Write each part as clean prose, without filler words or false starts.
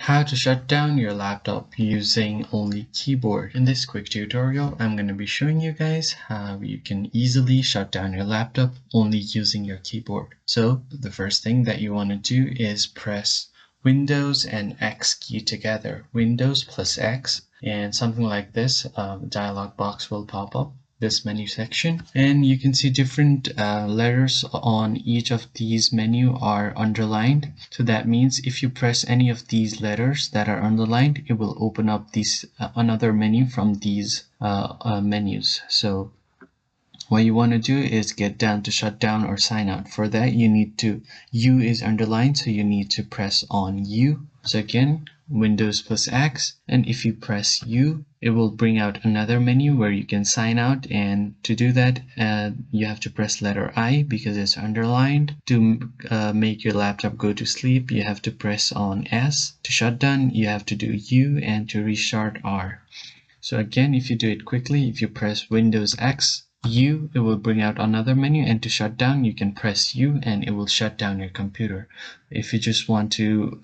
How to shut down your laptop using only keyboard. In this quick tutorial, I'm going to be showing you guys how you can easily shut down your laptop only using your keyboard. So the first thing that you want to do is press Windows and X key together. Windows plus X, and something like this, dialog box will pop up. This menu section, and you can see different letters on each of these menu are underlined. So that means if you press any of these letters that are underlined, it will open up these another menu from these menus. So what you want to do is get down to shut down or sign out. For that, you need to, U is underlined, so you need to press on U. So again, Windows plus X, and if you press U, it will bring out another menu where you can sign out, and to do that you have to press letter I because it's underlined. To make your laptop go to sleep, you have to press on S. To shut down, you have to do U, and to restart R. So again, if you do it quickly, if you press Windows X, U, it will bring out another menu, and to shut down you can press U and it will shut down your computer. If you just want to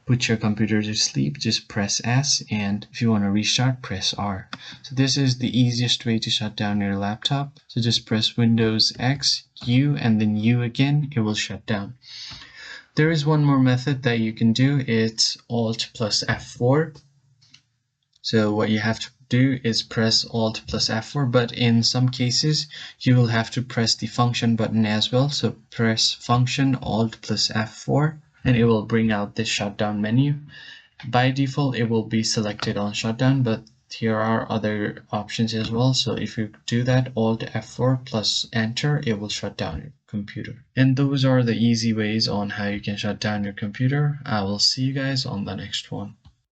put your computer to sleep, just press S, and if you want to restart, press R. So this is the easiest way to shut down your laptop. So just press Windows X, U, and then U again, it will shut down. There is one more method that you can do. It's Alt plus F4. So what you have to do is press Alt plus F4, but in some cases you will have to press the function button as well. So press function Alt plus F4 and it will bring out this shutdown menu. By default it will be selected on shutdown, but here are other options as well. So if you do that, Alt F4 plus enter, it will shut down your computer. And those are the easy ways on how you can shut down your computer. I will see you guys on the next one.